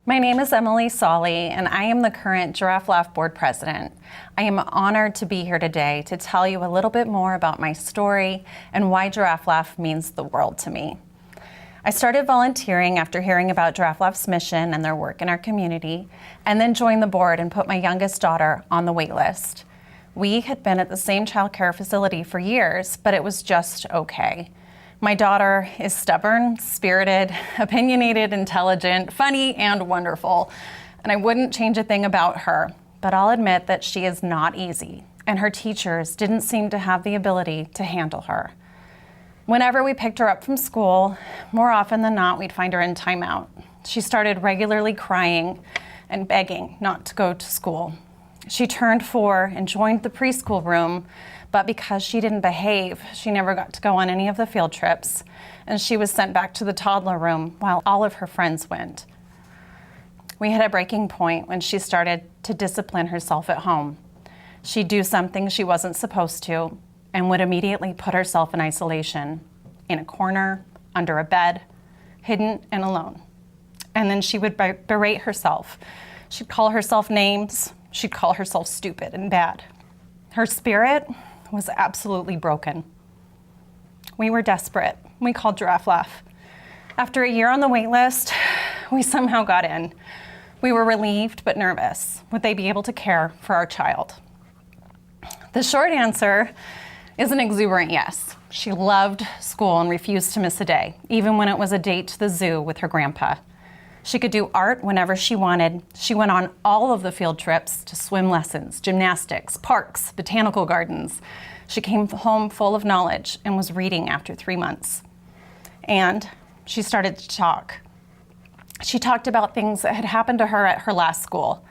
My name is Emily Solly, and I am the current Giraffe Laugh Board President. I am honored to be here today to tell you a little bit more about my story and why Giraffe Laugh means the world to me. I started volunteering after hearing about Giraffe Laugh's mission and their work in our community, and then joined the board and put my youngest daughter on the wait list. We had been at the same child care facility for years, but it was just okay. My daughter is stubborn, spirited, opinionated, intelligent, funny, and wonderful. And I wouldn't change a thing about her, but I'll admit that she is not easy, and her teachers didn't seem to have the ability to handle her. Whenever we picked her up from school, more often than not, we'd find her in timeout. She started regularly crying and begging not to go to school. She turned 4 and joined the preschool room, but because she didn't behave, she never got to go on any of the field trips, and she was sent back to the toddler room while all of her friends went. We had a breaking point when she started to discipline herself at home. She'd do something she wasn't supposed to and would immediately put herself in isolation, in a corner, under a bed, hidden and alone. And then she would berate herself. She'd call herself names. She'd call herself stupid and bad. Her spirit was absolutely broken. We were desperate. We called Giraffe Laugh. After a year on the wait list, we somehow got in. We were relieved but nervous. Would they be able to care for our child? The short answer is an exuberant yes. She loved school and refused to miss a day, even when it was a date to the zoo with her grandpa. She could do art whenever she wanted. She went on all of the field trips to swim lessons, gymnastics, parks, botanical gardens. She came home full of knowledge and was reading after 3 months. And she started to talk. She talked about things that had happened to her at her last school.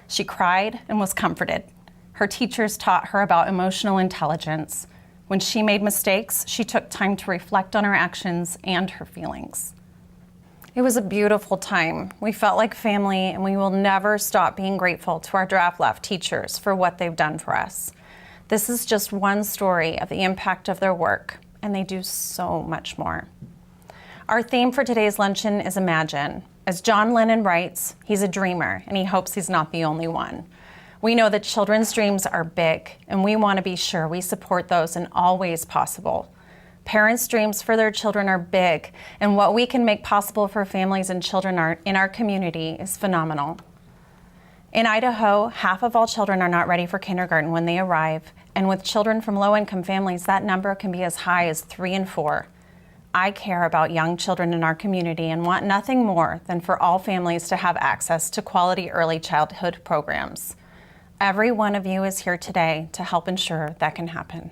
She cried and was comforted. Her teachers taught her about emotional intelligence. When she made mistakes, she took time to reflect on her actions and her feelings. It was a beautiful time. We felt like family, and we will never stop being grateful to our Giraffe Laugh teachers for what they've done for us. This is just one story of the impact of their work, and they do so much more. Our theme for today's luncheon is Imagine. As John Lennon writes, he's a dreamer, and he hopes he's not the only one. We know that children's dreams are big, and we want to be sure we support those in all ways possible. Parents' dreams for their children are big, and what we can make possible for families and children in our community is phenomenal. In Idaho, half of all children are not ready for kindergarten when they arrive, and with children from low-income families, that number can be as high as 3 and 4. I care about young children in our community and want nothing more than for all families to have access to quality early childhood programs. Every one of you is here today to help ensure that can happen.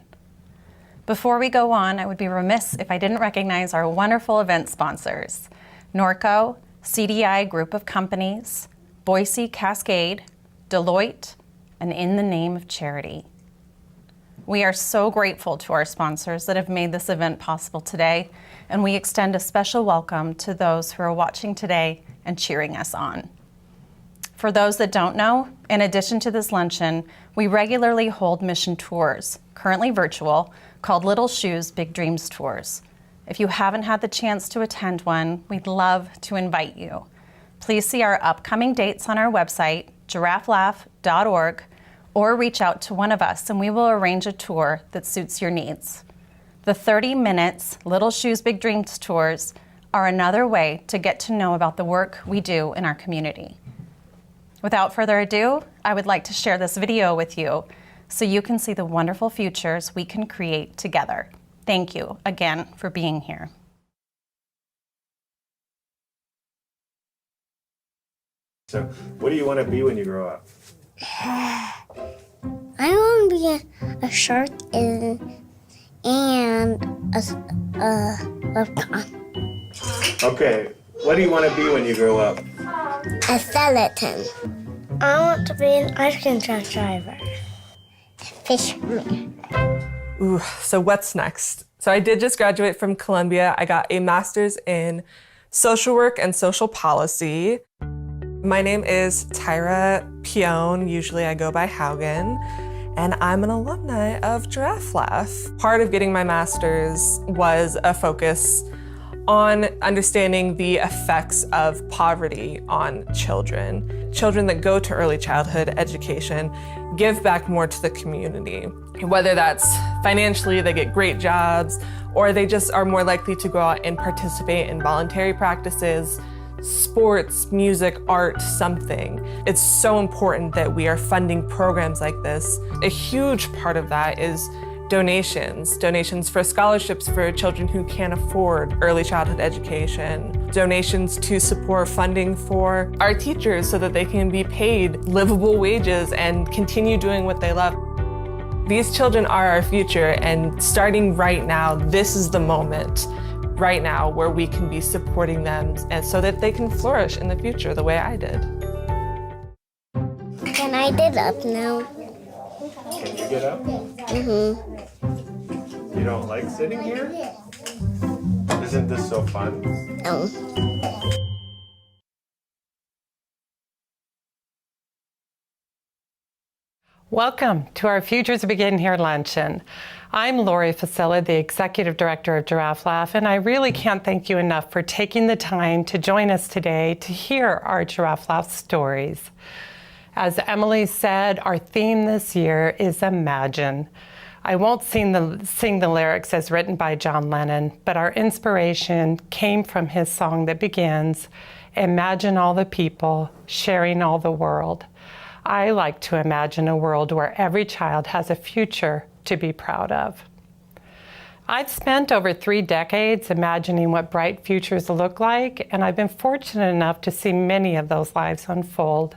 Before we go on, I would be remiss if I didn't recognize our wonderful event sponsors: Norco, CDI Group of Companies, Boise Cascade, Deloitte, and In the Name of Charity. We are so grateful to our sponsors that have made this event possible today, and we extend a special welcome to those who are watching today and cheering us on. For those that don't know, in addition to this luncheon, we regularly hold mission tours, currently virtual, called Little Shoes, Big Dreams Tours. If you haven't had the chance to attend one, we'd love to invite you. Please see our upcoming dates on our website, giraffelaugh.org, or reach out to one of us and we will arrange a tour that suits your needs. The 30 minutes Little Shoes, Big Dreams tours are another way to get to know about the work we do in our community. Without further ado, I would like to share this video with you so you can see the wonderful futures we can create together. Thank you again for being here. So, what do you want to be when you grow up? I want to be a shark and a leprechaun. Okay, what do you want to be when you grow up? A skeleton. I want to be an ice cream truck driver. Fisherman. Ooh, so what's next? So I did just graduate from Columbia. I got a master's in social work and social policy. My name is Tyra Pione. Usually I go by Haugen. And I'm an alumni of Giraffe Laugh. Part of getting my master's was a focus on understanding the effects of poverty on children. Children that go to early childhood education give back more to the community. Whether that's financially, they get great jobs, or they just are more likely to go out and participate in voluntary practices, sports, music, art, something. It's so important that we are funding programs like this. A huge part of that is donations for scholarships for children who can't afford early childhood education, donations to support funding for our teachers so that they can be paid livable wages and continue doing what they love. These children are our future, and starting right now, this is the moment right now where we can be supporting them and so that they can flourish in the future the way I did. Can I get up now? Can you get up? Mm-hmm. You don't like sitting here? Isn't this so fun? No. Welcome to our Futures Begin Here Luncheon. I'm Lori Facilla, the Executive Director of Giraffe Laugh, and I really can't thank you enough for taking the time to join us today to hear our Giraffe Laugh stories. As Emily said, our theme this year is Imagine. I won't sing the lyrics as written by John Lennon, but our inspiration came from his song that begins, "Imagine all the people sharing all the world." I like to imagine a world where every child has a future to be proud of. I've spent over 3 decades imagining what bright futures look like, and I've been fortunate enough to see many of those lives unfold.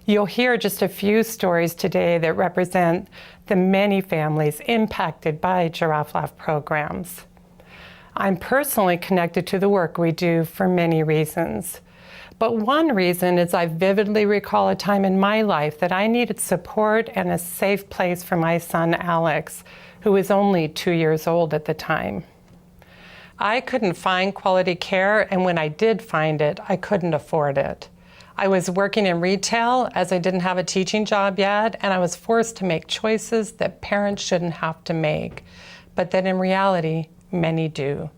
You'll hear just a few stories today that represent the many families impacted by Giraffe Laugh programs. I'm personally connected to the work we do for many reasons. But one reason is I vividly recall a time in my life that I needed support and a safe place for my son Alex, who was only 2 years old at the time. I couldn't find quality care, and when I did find it, I couldn't afford it. I was working in retail as I didn't have a teaching job yet, and I was forced to make choices that parents shouldn't have to make, but that in reality, many do.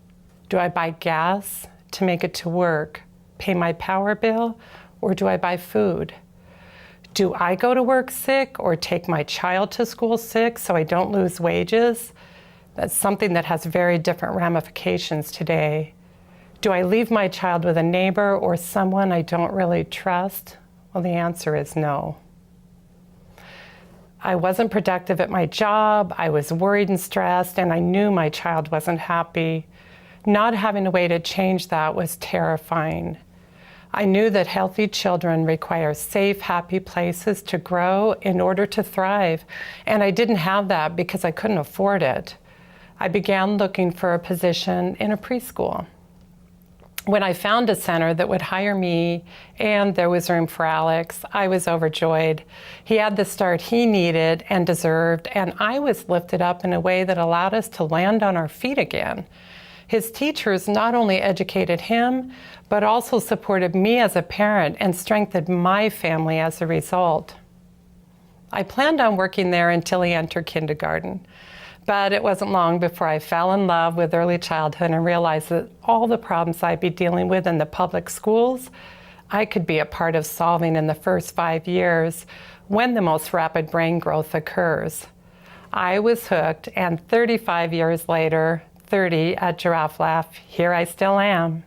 Do I buy gas to make it to work, pay my power bill, or do I buy food? Do I go to work sick or take my child to school sick so I don't lose wages? That's something that has very different ramifications today. Do I leave my child with a neighbor or someone I don't really trust? Well, the answer is no. I wasn't productive at my job, I was worried and stressed, and I knew my child wasn't happy. Not having a way to change that was terrifying. I knew that healthy children require safe, happy places to grow in order to thrive, and I didn't have that because I couldn't afford it. I began looking for a position in a preschool. When I found a center that would hire me and there was room for Alex, I was overjoyed. He had the start he needed and deserved, and I was lifted up in a way that allowed us to land on our feet again. His teachers not only educated him, but also supported me as a parent and strengthened my family as a result. I planned on working there until he entered kindergarten. But it wasn't long before I fell in love with early childhood and realized that all the problems I'd be dealing with in the public schools, I could be a part of solving in the first 5 years when the most rapid brain growth occurs. I was hooked, and 35 years later, 30 at Giraffe Laugh, here I still am.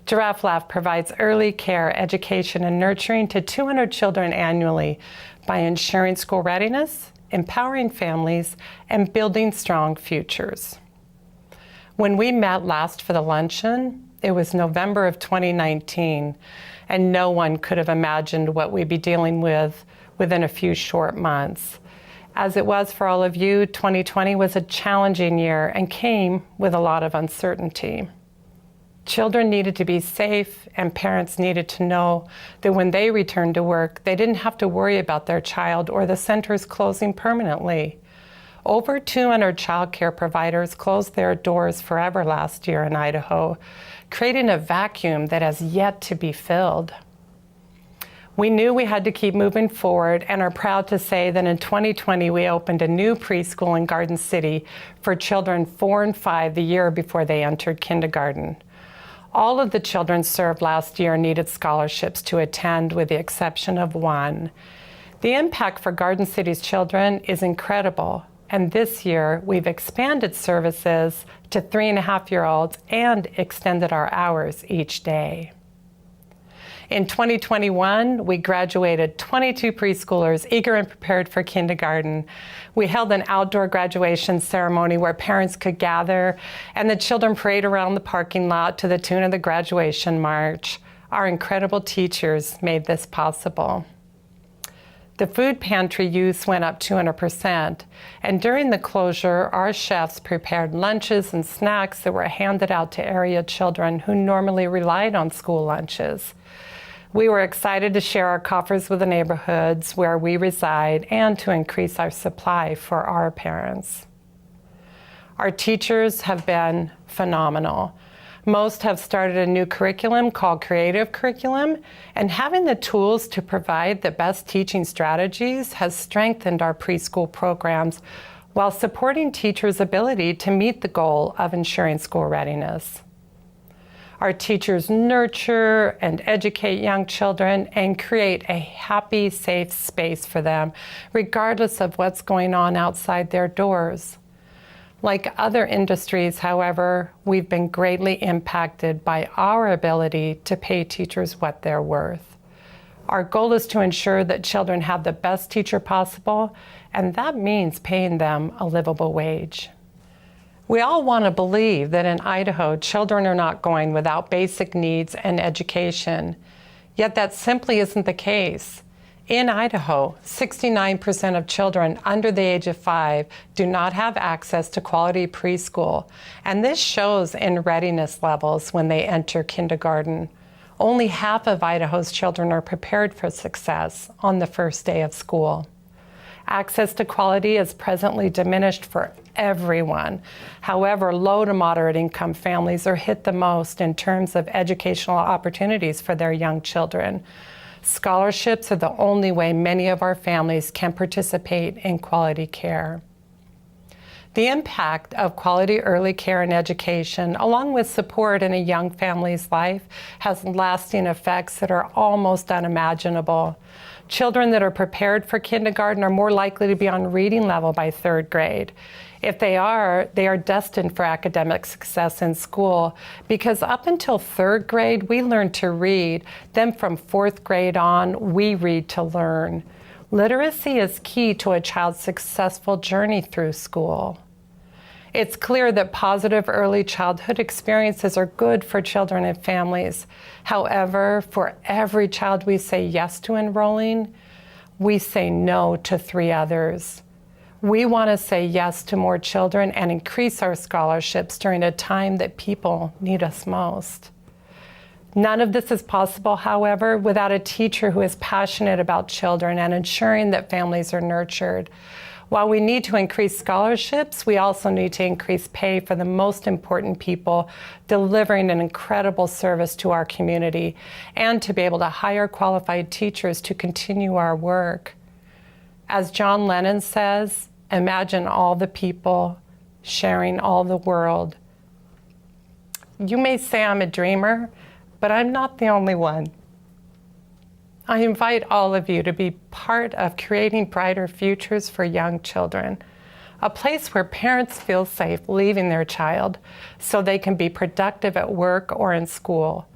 Giraffe Laugh provides early care, education, and nurturing to 200 children annually by ensuring school readiness, empowering families, and building strong futures. When we met last for the luncheon, it was November of 2019, and no one could have imagined what we'd be dealing with within a few short months. As it was for all of you, 2020 was a challenging year and came with a lot of uncertainty. Children needed to be safe, and parents needed to know that when they returned to work, they didn't have to worry about their child or the centers closing permanently. Over 200 child care providers closed their doors forever last year in Idaho, creating a vacuum that has yet to be filled. We knew we had to keep moving forward and are proud to say that in 2020 we opened a new preschool in Garden City for children 4 and 5 the year before they entered kindergarten. All of the children served last year needed scholarships to attend, with the exception of one. The impact for Garden City's children is incredible, and this year we've expanded services to 3.5-year-olds and extended our hours each day. In 2021, we graduated 22 preschoolers eager and prepared for kindergarten. We held an outdoor graduation ceremony where parents could gather and the children parade around the parking lot to the tune of the graduation march. Our incredible teachers made this possible. The food pantry use went up 200%, and during the closure, our chefs prepared lunches and snacks that were handed out to area children who normally relied on school lunches. We were excited to share our coffers with the neighborhoods where we reside and to increase our supply for our parents. Our teachers have been phenomenal. Most have started a new curriculum called Creative Curriculum, and having the tools to provide the best teaching strategies has strengthened our preschool programs while supporting teachers' ability to meet the goal of ensuring school readiness. Our teachers nurture and educate young children and create a happy, safe space for them, regardless of what's going on outside their doors. Like other industries, however, we've been greatly impacted by our ability to pay teachers what they're worth. Our goal is to ensure that children have the best teacher possible, and that means paying them a livable wage. We all want to believe that in Idaho, children are not going without basic needs and education, yet that simply isn't the case. In Idaho, 69% of children under the age of 5 do not have access to quality preschool, and this shows in readiness levels when they enter kindergarten. Only half of Idaho's children are prepared for success on the first day of school. Access to quality is presently diminished for everyone. However, low to moderate income families are hit the most in terms of educational opportunities for their young children. Scholarships are the only way many of our families can participate in quality care. The impact of quality early care and education, along with support in a young family's life, has lasting effects that are almost unimaginable. Children that are prepared for kindergarten are more likely to be on reading level by 3rd grade. If they are destined for academic success in school, because up until 3rd grade, we learn to read. Then from 4th grade on, we read to learn. Literacy is key to a child's successful journey through school. It's clear that positive early childhood experiences are good for children and families. However, for every child we say yes to enrolling, we say no to 3 others. We want to say yes to more children and increase our scholarships during a time that people need us most. None of this is possible, however, without a teacher who is passionate about children and ensuring that families are nurtured. While we need to increase scholarships, we also need to increase pay for the most important people delivering an incredible service to our community, and to be able to hire qualified teachers to continue our work. As John Lennon says, imagine all the people sharing all the world. You may say I'm a dreamer, but I'm not the only one. I invite all of you to be part of creating brighter futures for young children, a place where parents feel safe leaving their child so they can be productive at work or in school,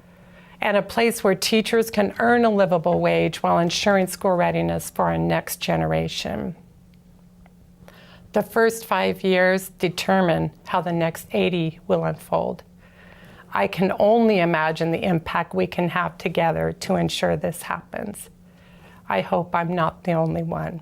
and a place where teachers can earn a livable wage while ensuring school readiness for our next generation. The first 5 years determine how the next 80 will unfold. I can only imagine the impact we can have together to ensure this happens. I hope I'm not the only one.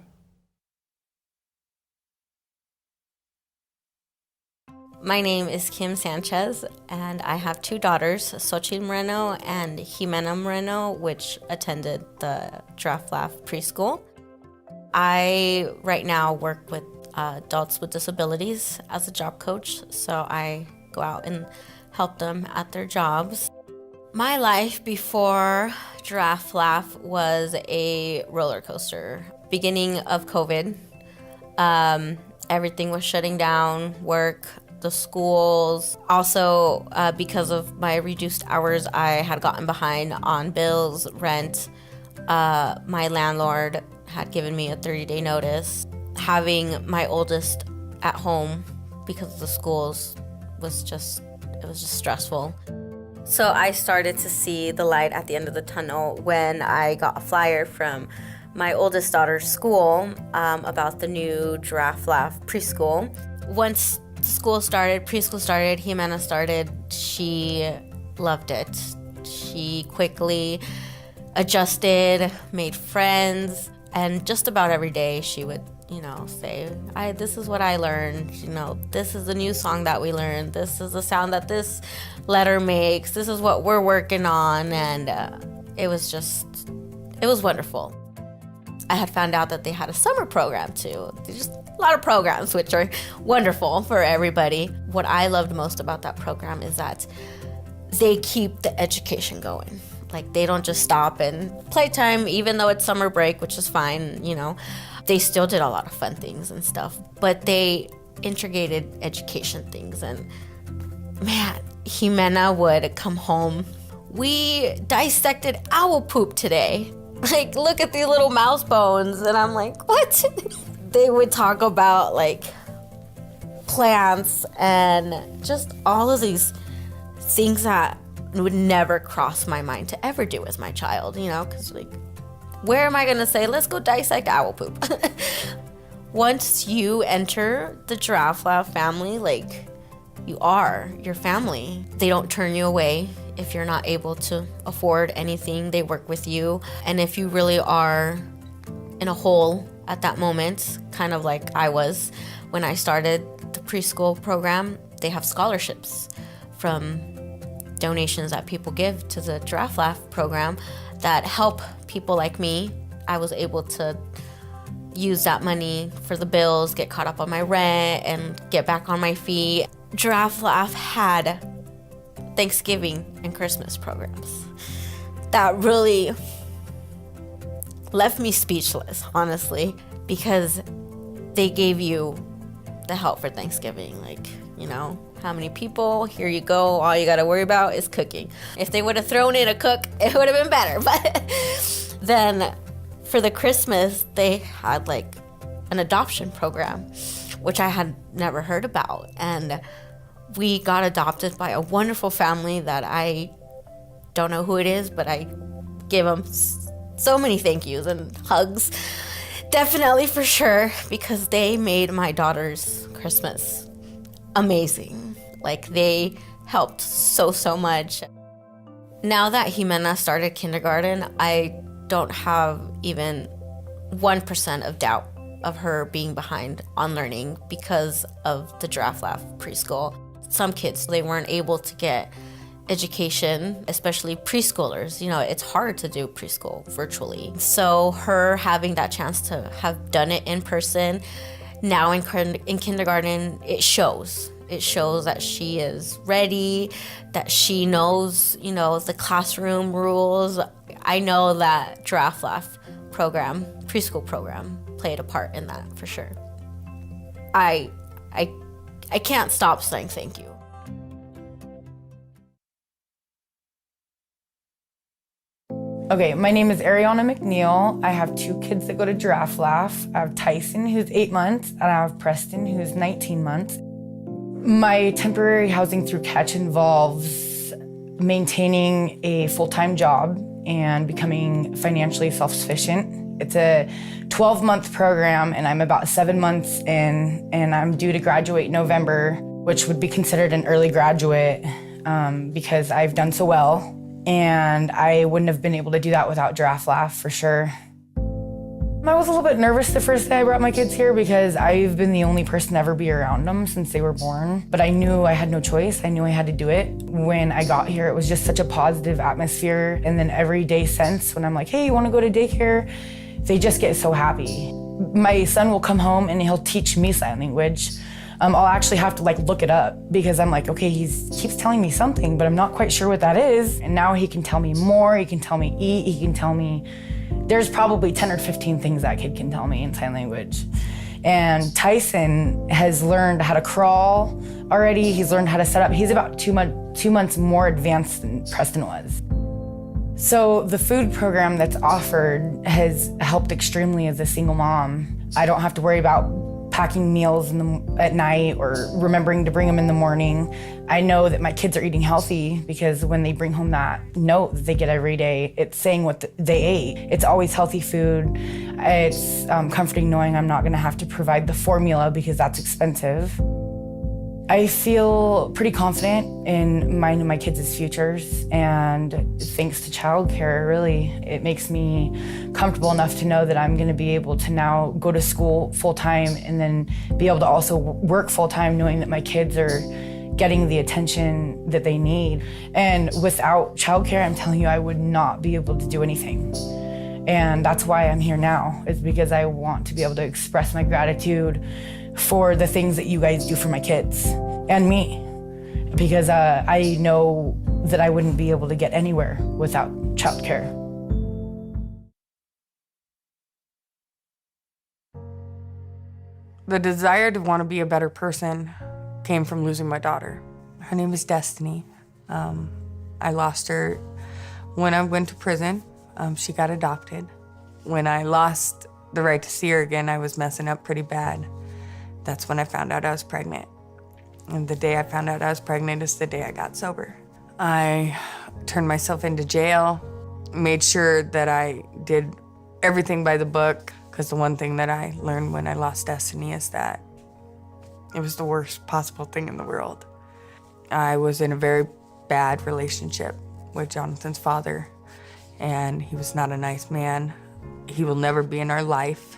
My name is Kim Sanchez, and I have 2 daughters, Xochitl Moreno and Jimena Moreno, which attended the Giraffe Laugh preschool. I right now work with adults with disabilities as a job coach, so I go out and help them at their jobs. My life before Giraffe Laugh was a roller coaster. Beginning of COVID, everything was shutting down, work, the schools. Also, because of my reduced hours, I had gotten behind on bills, rent. My landlord had given me a 30-day notice. Having my oldest at home because of the schools was just stressful. So I started to see the light at the end of the tunnel when I got a flyer from my oldest daughter's school about the new Giraffe Laugh preschool. Once preschool started, Jimena started, she loved it. She quickly adjusted, made friends, and just about every day she would, say, this is what I learned, this is the new song that we learned, this is the sound that this letter makes, this is what we're working on, and it was wonderful. I had found out that they had a summer program too. There's just a lot of programs which are wonderful for everybody. What I loved most about that program is that they keep the education going. Like, they don't just stop and playtime, even though it's summer break, which is fine, They still did a lot of fun things and stuff, but they integrated education things. And man, Jimena would come home. We dissected owl poop today. Like, look at these little mouse bones. And I'm like, what? They would talk about like plants and just all of these things that would never cross my mind to ever do with my child, because like, where am I gonna say, let's go dissect owl poop? Once you enter the Giraffe Laugh family, like, you are your family. They don't turn you away if you're not able to afford anything. They work with you. And if you really are in a hole at that moment, kind of like I was when I started the preschool program, they have scholarships from donations that people give to the Giraffe Laugh program that help people like me. I was able to use that money for the bills, get caught up on my rent, and get back on my feet. Giraffe Laugh had Thanksgiving and Christmas programs that really left me speechless, honestly, because they gave you the help for Thanksgiving. Like, how many people, here you go, all you gotta worry about is cooking. If they would have thrown in a cook, it would have been better. But then for the Christmas, they had like an adoption program, which I had never heard about. And we got adopted by a wonderful family that I don't know who it is, but I give them so many thank yous and hugs. Definitely, for sure, because they made my daughter's Christmas amazing. Like, they helped so much. Now that Jimena started kindergarten, I don't have even 1% of doubt of her being behind on learning because of the Giraffe Laugh preschool. Some kids, they weren't able to get education, especially preschoolers. It's hard to do preschool virtually. So her having that chance to have done it in person, now in kindergarten, it shows. It shows that she is ready, that she knows, the classroom rules. I know that Giraffe Laugh program, preschool program, played a part in that for sure. I can't stop saying thank you. Okay, my name is Ariana Mcneil. I have 2 kids that go to Giraffe Laugh. I have Tyson, who's 8 months, and I have Preston, who's 19 months. My temporary housing through Catch involves maintaining a full-time job and becoming financially self-sufficient. It's a 12-month program, and I'm about 7 months in, and I'm due to graduate in November, which would be considered an early graduate because I've done so well. And I wouldn't have been able to do that without Giraffe Laugh, for sure. I was a little bit nervous the first day I brought my kids here because I've been the only person to ever be around them since they were born. But I knew I had no choice. I knew I had to do it. When I got here, it was just such a positive atmosphere. And then every day since, when I'm like, hey, you want to go to daycare? They just get so happy. My son will come home and he'll teach me sign language. I'll actually have to look it up because I'm like, okay, he keeps telling me something, but I'm not quite sure what that is. And now he can tell me more, he can tell me eat, he can tell me, there's probably 10 or 15 things that kid can tell me in sign language. And Tyson has learned how to crawl already. He's learned how to set up. He's about 2 months more advanced than Preston was. So the food program that's offered has helped extremely as a single mom. I don't have to worry about packing meals at night or remembering to bring them in the morning. I know that my kids are eating healthy because when they bring home that note that they get every day, it's saying what they ate. It's always healthy food. It's comforting knowing I'm not gonna have to provide the formula because that's expensive. I feel pretty confident in mine and my kids' futures, and thanks to childcare, really, it makes me comfortable enough to know that I'm gonna be able to now go to school full-time and then be able to also work full-time knowing that my kids are getting the attention that they need. And without childcare, I'm telling you, I would not be able to do anything. And that's why I'm here now, is because I want to be able to express my gratitude for the things that you guys do for my kids and me, because I know that I wouldn't be able to get anywhere without childcare. The desire to want to be a better person came from losing my daughter. Her name is Destiny. I lost her when I went to prison. She got adopted. When I lost the right to see her again, I was messing up pretty bad. That's when I found out I was pregnant. And the day I found out I was pregnant is the day I got sober. I turned myself into jail, made sure that I did everything by the book, because the one thing that I learned when I lost Destiny is that it was the worst possible thing in the world. I was in a very bad relationship with Jonathan's father, and he was not a nice man. He will never be in our life,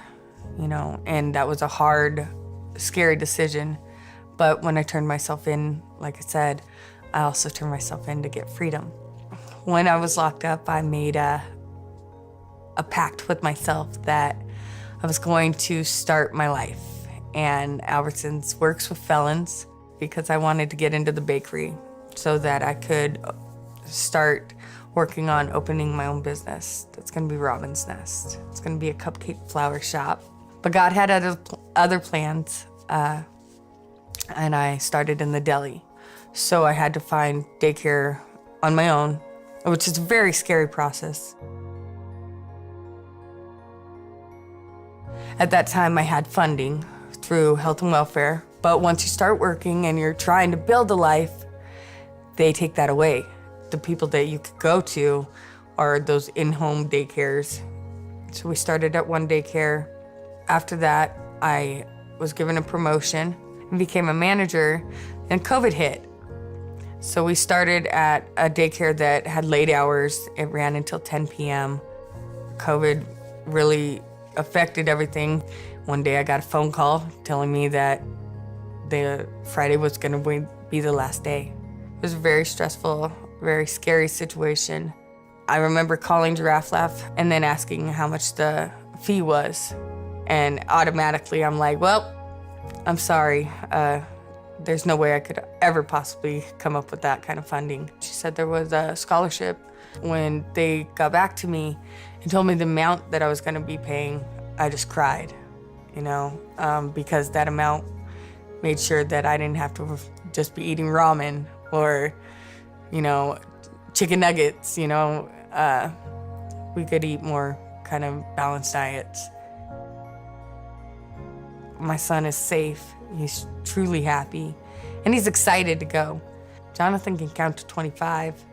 and that was a hard, scary decision. But when I turned myself in, like I said, I also turned myself in to get freedom. When I was locked up, I made a pact with myself that I was going to start my life. And Albertsons works with felons because I wanted to get into the bakery so that I could start working on opening my own business. That's gonna be Robin's Nest. It's gonna be a cupcake flower shop. But God had other plans, and I started in the deli. So I had to find daycare on my own, which is a very scary process. At that time, I had funding through health and welfare, but once you start working and you're trying to build a life, they take that away. The people that you could go to are those in-home daycares. So we started at one daycare. After that, I was given a promotion and became a manager, and COVID hit. So we started at a daycare that had late hours. It ran until 10 p.m. COVID really affected everything. One day I got a phone call telling me that the Friday was gonna be the last day. It was a very stressful, very scary situation. I remember calling Giraffe Laugh and then asking how much the fee was. And automatically I'm like, well, I'm sorry. There's no way I could ever possibly come up with that kind of funding. She said there was a scholarship. When they got back to me and told me the amount that I was gonna be paying, I just cried, because that amount made sure that I didn't have to just be eating ramen or, chicken nuggets, we could eat more kind of balanced diets. My son is safe, he's truly happy, and he's excited to go. Jonathan can count to 25.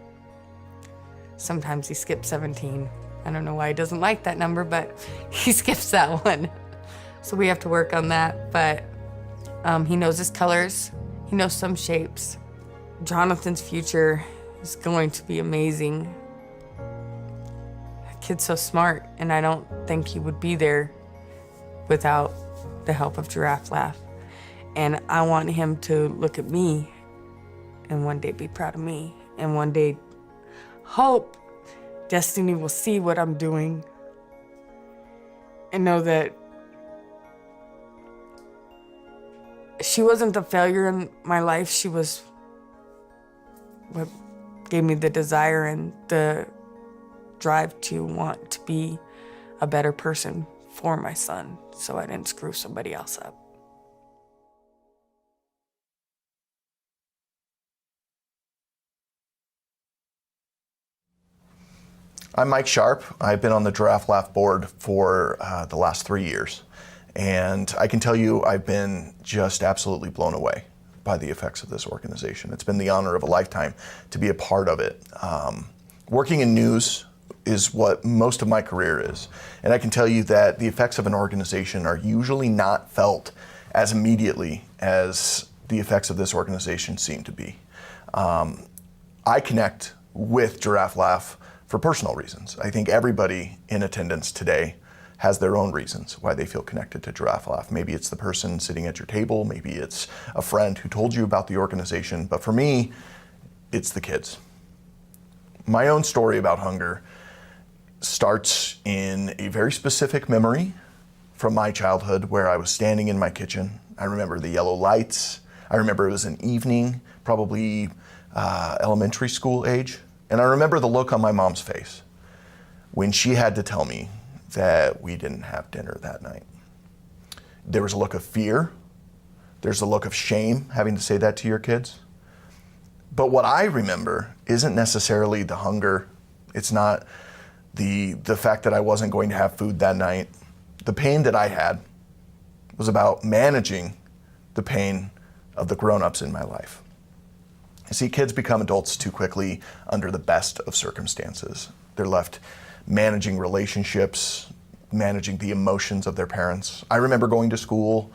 Sometimes he skips 17. I don't know why he doesn't like that number, but he skips that one. So we have to work on that, but he knows his colors, he knows some shapes. Jonathan's future is going to be amazing. That kid's so smart, and I don't think he would be there without the help of Giraffe Laugh. And I want him to look at me and one day be proud of me, and one day hope Destiny will see what I'm doing and know that She wasn't the failure in my life. She was what gave me the desire and the drive to want to be a better person for my son, so I didn't screw somebody else up. I'm Mike Sharp. I've been on the Giraffe Laugh board for the last 3 years. And I can tell you I've been just absolutely blown away by the effects of this organization. It's been the honor of a lifetime to be a part of it. Working in news is what most of my career is. And I can tell you that the effects of an organization are usually not felt as immediately as the effects of this organization seem to be. I connect with Giraffe Laugh for personal reasons. I think everybody in attendance today has their own reasons why they feel connected to Giraffe Laugh. Maybe it's the person sitting at your table, maybe it's a friend who told you about the organization, but for me, it's the kids. My own story about hunger starts in a very specific memory from my childhood where I was standing in my kitchen. I remember the yellow lights. I remember it was an evening, probably elementary school age. And I remember the look on my mom's face when she had to tell me that we didn't have dinner that night. There was a look of fear. There's a look of shame having to say that to your kids. But what I remember isn't necessarily the hunger. It's not the fact that I wasn't going to have food that night. The pain that I had was about managing the pain of the grown-ups in my life. You see, kids become adults too quickly under the best of circumstances. They're left managing relationships, managing the emotions of their parents. I remember going to school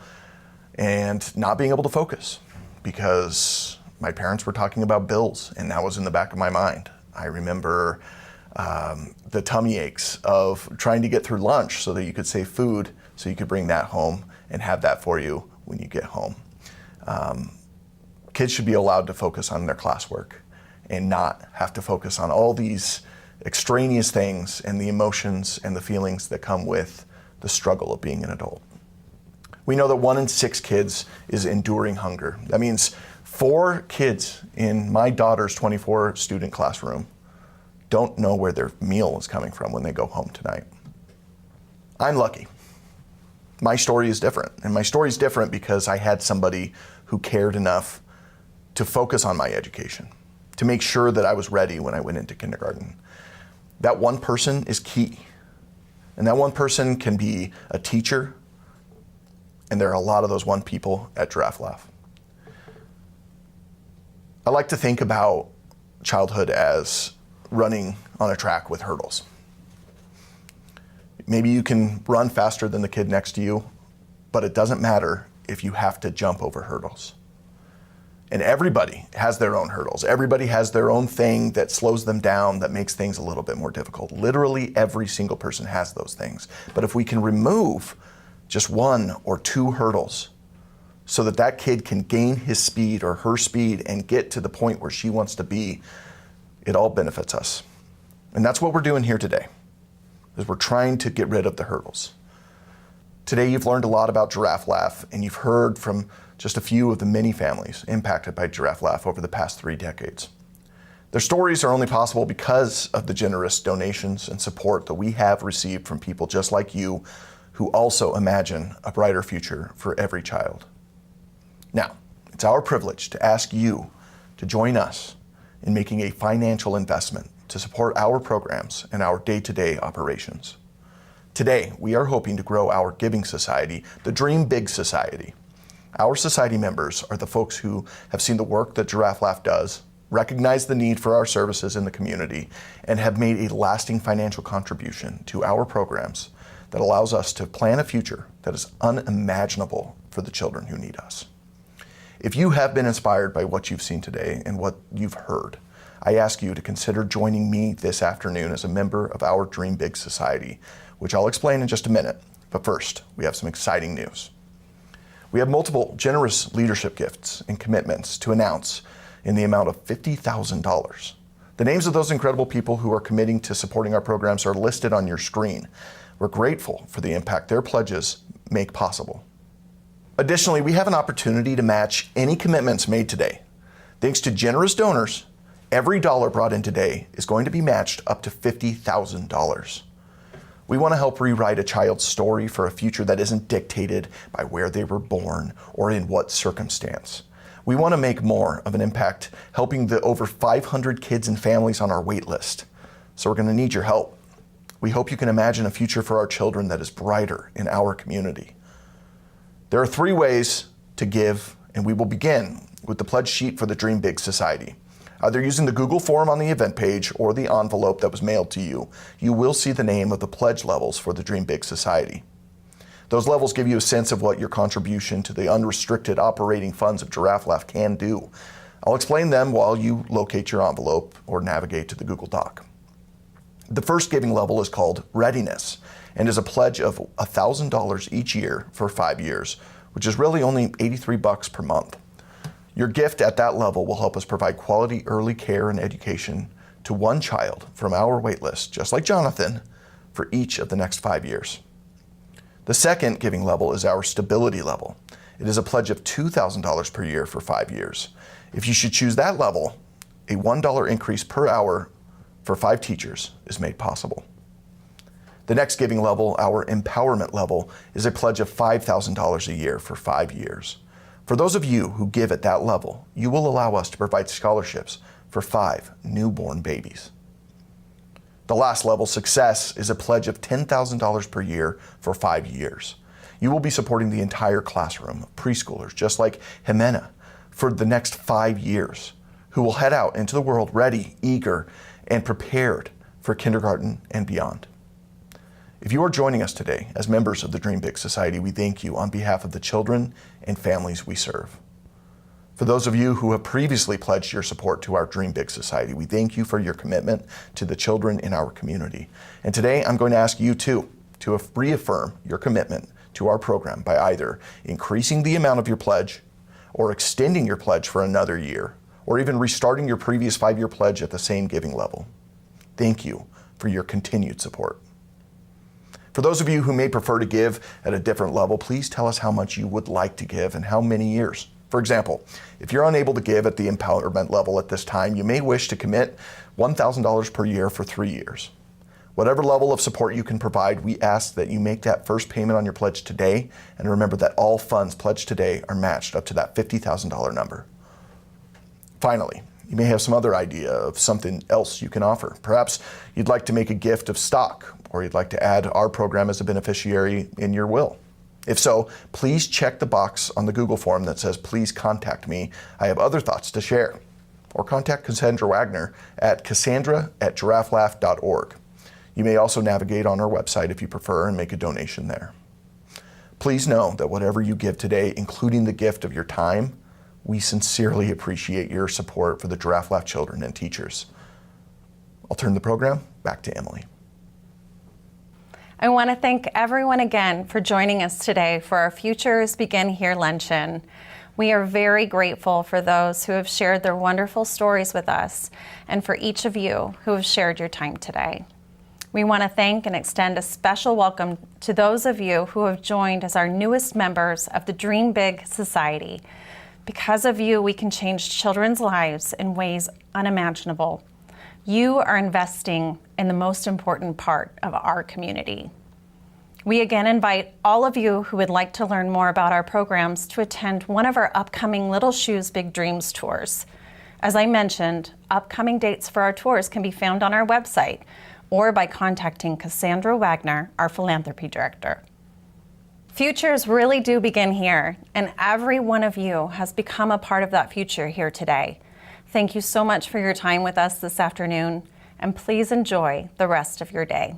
and not being able to focus because my parents were talking about bills, and that was in the back of my mind. I remember the tummy aches of trying to get through lunch so that you could save food so you could bring that home and have that for you when you get home. Kids should be allowed to focus on their classwork and not have to focus on all these extraneous things and the emotions and the feelings that come with the struggle of being an adult. We know that 1 in 6 kids is enduring hunger. That means 4 kids in my daughter's 24 student classroom don't know where their meal is coming from when they go home tonight. I'm lucky. My story is different. And my story is different because I had somebody who cared enough to focus on my education, to make sure that I was ready when I went into kindergarten. That one person is key. And that one person can be a teacher, and there are a lot of those one people at Giraffe Laugh. I like to think about childhood as running on a track with hurdles. Maybe you can run faster than the kid next to you, but it doesn't matter if you have to jump over hurdles. And everybody has their own hurdles. Everybody has their own thing that slows them down, that makes things a little bit more difficult. Literally every single person has those things. But if we can remove just 1 or 2 hurdles so that that kid can gain his speed or her speed and get to the point where she wants to be, it all benefits us. And that's what we're doing here today, is we're trying to get rid of the hurdles. Today you've learned a lot about Giraffe Laugh, and you've heard from just a few of the many families impacted by Giraffe Laugh over the past 3 decades. Their stories are only possible because of the generous donations and support that we have received from people just like you who also imagine a brighter future for every child. Now, it's our privilege to ask you to join us in making a financial investment to support our programs and our day-to-day operations. Today, we are hoping to grow our giving society, the Dream Big Society. Our society members are the folks who have seen the work that Giraffe Laugh does, recognize the need for our services in the community, and have made a lasting financial contribution to our programs that allows us to plan a future that is unimaginable for the children who need us. If you have been inspired by what you've seen today and what you've heard, I ask you to consider joining me this afternoon as a member of our Dream Big Society, which I'll explain in just a minute. But first, we have some exciting news. We have multiple generous leadership gifts and commitments to announce in the amount of $50,000. The names of those incredible people who are committing to supporting our programs are listed on your screen. We're grateful for the impact their pledges make possible. Additionally, we have an opportunity to match any commitments made today. Thanks to generous donors, every dollar brought in today is going to be matched up to $50,000. We want to help rewrite a child's story for a future that isn't dictated by where they were born or in what circumstance. We want to make more of an impact helping the over 500 kids and families on our wait list. So we're going to need your help. We hope you can imagine a future for our children that is brighter in our community. There are 3 ways to give, and we will begin with the pledge sheet for the Dream Big Society. Either using the Google form on the event page or the envelope that was mailed to you, you will see the name of the pledge levels for the Dream Big Society. Those levels give you a sense of what your contribution to the unrestricted operating funds of Giraffe Laugh can do. I'll explain them while you locate your envelope or navigate to the Google Doc. The first giving level is called Readiness and is a pledge of $1,000 each year for 5 years, which is really only $83 per month. Your gift at that level will help us provide quality early care and education to one child from our wait list, just like Jonathan, for each of the next 5 years. The second giving level is our stability level. It is a pledge of $2,000 per year for 5 years. If you should choose that level, a $1 increase per hour for 5 teachers is made possible. The next giving level, our empowerment level, is a pledge of $5,000 a year for 5 years. For those of you who give at that level, you will allow us to provide scholarships for 5 newborn babies. The last level, Success, is a pledge of $10,000 per year for 5 years. You will be supporting the entire classroom of preschoolers, just like Jimena, for the next 5 years, who will head out into the world ready, eager, and prepared for kindergarten and beyond. If you are joining us today as members of the Dream Big Society, we thank you on behalf of the children and families we serve. For those of you who have previously pledged your support to our Dream Big Society, we thank you for your commitment to the children in our community. And today I'm going to ask you too to reaffirm your commitment to our program by either increasing the amount of your pledge or extending your pledge for another year, or even restarting your previous 5-year pledge at the same giving level. Thank you for your continued support. For those of you who may prefer to give at a different level, please tell us how much you would like to give and how many years. For example, if you're unable to give at the empowerment level at this time, you may wish to commit $1,000 per year for 3 years. Whatever level of support you can provide, we ask that you make that first payment on your pledge today, and remember that all funds pledged today are matched up to that $50,000 number. Finally, you may have some other idea of something else you can offer. Perhaps you'd like to make a gift of stock, or you'd like to add our program as a beneficiary in your will. If so, please check the box on the Google form that says, please contact me. I have other thoughts to share. Or contact Cassandra Wagner at cassandra@giraffelaugh.org. You may also navigate on our website if you prefer and make a donation there. Please know that whatever you give today, including the gift of your time, we sincerely appreciate your support for the Giraffe Laugh children and teachers. I'll turn the program back to Emily. I want to thank everyone again for joining us today for our Futures Begin Here Luncheon. We are very grateful for those who have shared their wonderful stories with us and for each of you who have shared your time today. We want to thank and extend a special welcome to those of you who have joined as our newest members of the Dream Big Society. Because of you, we can change children's lives in ways unimaginable. You are investing in the most important part of our community. We again invite all of you who would like to learn more about our programs to attend one of our upcoming Little Shoes, Big Dreams tours. As I mentioned, upcoming dates for our tours can be found on our website or by contacting Cassandra Wagner, our philanthropy director. Futures really do begin here, and every one of you has become a part of that future here today. Thank you so much for your time with us this afternoon, and please enjoy the rest of your day.